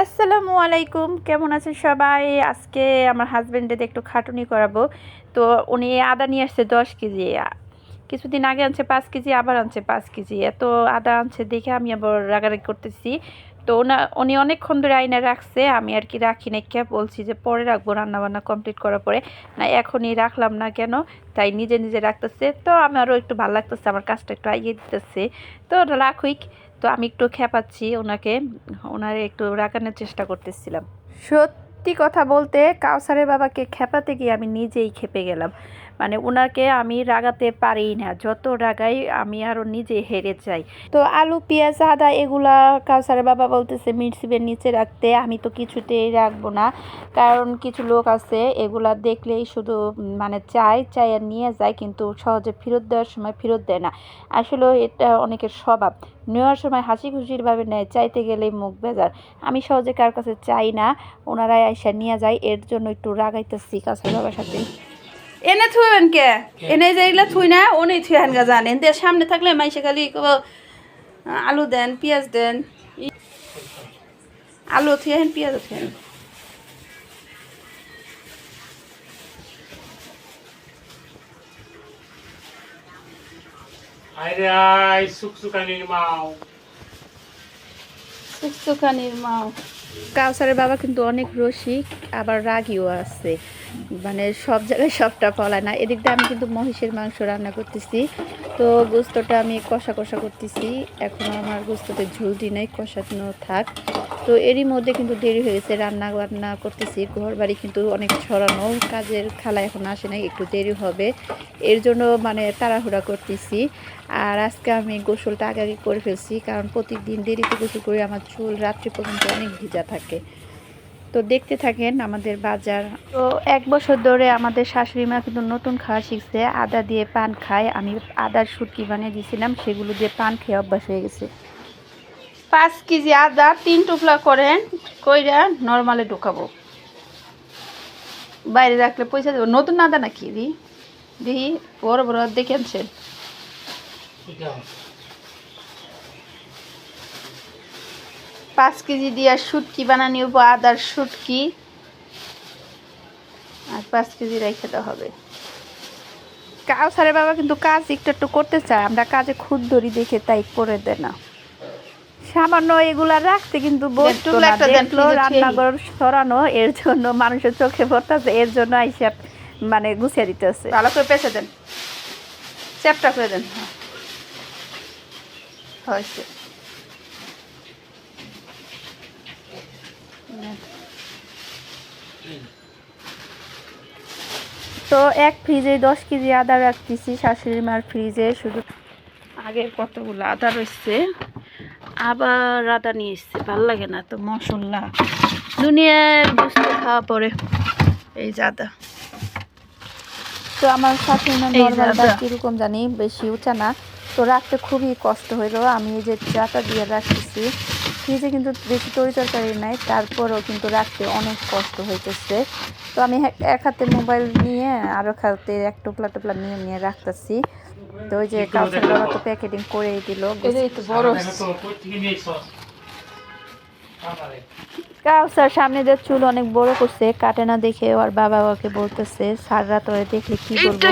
আসসালামু আলাইকুম, কেমন আছেন সবাই? আজকে আমার হাজবেন্ডের একটু খাটুনি করাবো। তো উনি আদা নিয়ে আসছে 10 কেজি। কিছুদিন আগে আনছে 5 কেজি, আবার আনছে 5 কেজি। এত আদা আনছে দেখে আমি আবার রাগারাগি করতেছি। তো উনি অনেকক্ষণ ধরে আইনা রাখছে, আমি আর কি রাখি না, কে বলছি যে পরে রাখবো রান্নাবান্না কমপ্লিট করার পরে। না, এখনই রাখলাম না কেন, তাই নিজে নিজে রাখতেছে। তো আমারও একটু ভালো লাগতেছে, আমার কাজটা একটু এগিয়ে দিতেছে। তো রাখুই। তো আমি একটু খেপাচ্ছি ওনাকে, ওনারে একটু রাগানোর চেষ্টা করতেছিলাম। সত্যি কথা বলতে, কাউসারের বাবাকে খেপাতে গিয়ে আমি নিজেই খেপে গেলাম। মানে ওনাকে আমি রাগাতে পারি না, যত রাগাই আমি আরও নিজে হেরে যাই। তো আলু পেঁয়াজ আদা এগুলা কাউসারের বাবা বলতেছে মিক্সির নিচে রাখতে, আমি তো কিছুতেই রাখবো না। কারণ কিছু লোক আছে এগুলা দেখলেই শুধু মানে চাই আর নিয়ে যায়, কিন্তু সহজে ফেরত দেওয়ার সময় ফেরত দেয় না। আসলে এটা অনেকের স্বভাব, নেওয়ার সময় হাসি খুশিরভাবে নেয়, চাইতে গেলেই মুখ বেজার। আমি সহজে কার কাছে চাই না, ওনারাই আইসা নিয়ে যায়, এর জন্য একটু রাগাইতেছি কাউসারের বাবার সাথে। এনে থুইবেন কে? এনে যে এগুলা থুই না, ওনেই থুই হানগা জানেন। দিয়ে সামনে থাকলে মাইসে খালি আলু দেন, পেঁয়াজ দেন। আলু থুই হেন, পেঁয়াজ থুই। আরে আয় সুকসুকানির মাও। সুকসুকানির মাও। কাউসারের বাবা কিন্তু অনেক রসিক, আবার রাগীও আছে। মানে সব জায়গায় সবটা ফলায় না। এদিক দিয়ে আমি কিন্তু মহিষের মাংস রান্না করতেছি। তো গোস্তটা আমি কষা কষা করতেছি। এখনও আমার গোস্ততে ঝোল দিই নাই, কষানো থাক। তো এরই মধ্যে কিন্তু দেরি হয়ে গেছে, রান্না বান্না করতেছি। ঘর বাড়ি কিন্তু অনেক ছড়ানো, কাজের খালা এখন আসে নাই, একটু দেরি হবে। এর জন্য মানে তাড়াহুড়া করতেছি। আর আজকে আমি গোসলটা আগে করে ফেলছি, কারণ প্রতিদিন দেরিতে গোসল করে আমার চুল রাত্রি পর্যন্ত অনেক ভিজা থাকে। তো দেখতে থাকেন আমাদের বাজার। তো 1 বছর ধরে আমাদের শাশুড়ি মা কিন্তু নতুন খাওয়া শিখছে, আদা দিয়ে পান খায়। আমি আদার শুটকি বানিয়ে দিয়েছিলাম, সেগুলো দিয়ে পান খেয়ে অভ্যাস হয়ে গেছে। 5 কেজি আদা 3 টুকরা করেন, কইরা নর্মালে ঢুকাবো। বাইরে রাখলে পয়সা দেবো। নতুন আদা নাকি দি দিহি, বড় বড় দেখে আনছেন। 5 কেজি দিয়ে শুটকি বানানি হবো, আদার শুটকি। আর 5 কেজি রেখে দেওয়া হবে। কাউসারের বাবা কিন্তু কাজ একটু একটু করতে চায়, আমরা কাজে খুদ ধরি দেখে তাই করে দেয় না। সামান্য এগুলা রাখতে কিন্তু দেখলো রান্নাঘর সরানো, এর জন্য মানুষের চোখে পড়তেছে, এর জন্য আইসা মানে গুছিয়ে দিতেছে। ভালো করে পেঁচে দেন, চ্যাপটা করে দেন। হয়েছে। তো এক ফ্রিজে 10 কেজি আদা রাখতেছি শাশুড়ি মার ফ্রিজে। শুধু আগের কতগুলো আদা রয়েছে, আবার আদা নিয়ে এসছে, ভাল লাগে না তো মশলা দুনিয়ার বুঝতে খাওয়া পরে। এই যে আদা। তো আমার শাশুড়ি মার নর্মালটা কীরকম জানি, বেশি উঁচা না, তো রাখতে খুবই কষ্ট হইলো। আমি এই যে চাটা দিয়ে রাখতেছি, ফ্রিজে কিন্তু বেশি তরিতরকারি নাই, তারপরেও কিন্তু রাখতে অনেক কষ্ট হইতেছে। তো আমি এক হাতে মোবাইল নিয়ে আর এক হাতে এক টোপলা টোপলা নিয়ে নিয়ে রাখতেছি। তো ওই যে কাউসার বাবা তো প্যাকেটিং করেই দিল। বড় কাউসার সামনে যে চুল অনেক বড় করছে, কাটে না দেখে ওর বাবা ওকে বলতেছে, সাররা তোরে দেখলে কি বলবো।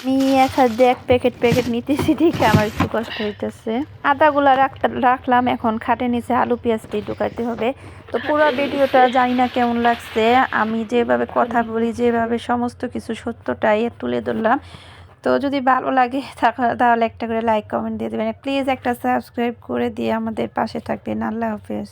আমি এক হাত দিয়ে এক প্যাকেট নিতেছি দেখে আমার একটু কষ্ট হইতেছে। আদাগুলা রাখলাম, এখন খাটে নিচে আলু পেঁয়াজটি ঢুকাইতে হবে। তো পুরো ভিডিওটা জানি না কেমন লাগছে, আমি যেভাবে কথা বলি, যেভাবে সমস্ত কিছু সত্যটাই তুলে ধরলাম। তো যদি ভালো লাগে তাহলে একটা করে লাইক কমেন্ট দিয়ে দেবেন, প্লিজ একটা সাবস্ক্রাইব করে দিয়ে আমাদের পাশে থাকবেন। আল্লাহ হাফেজ।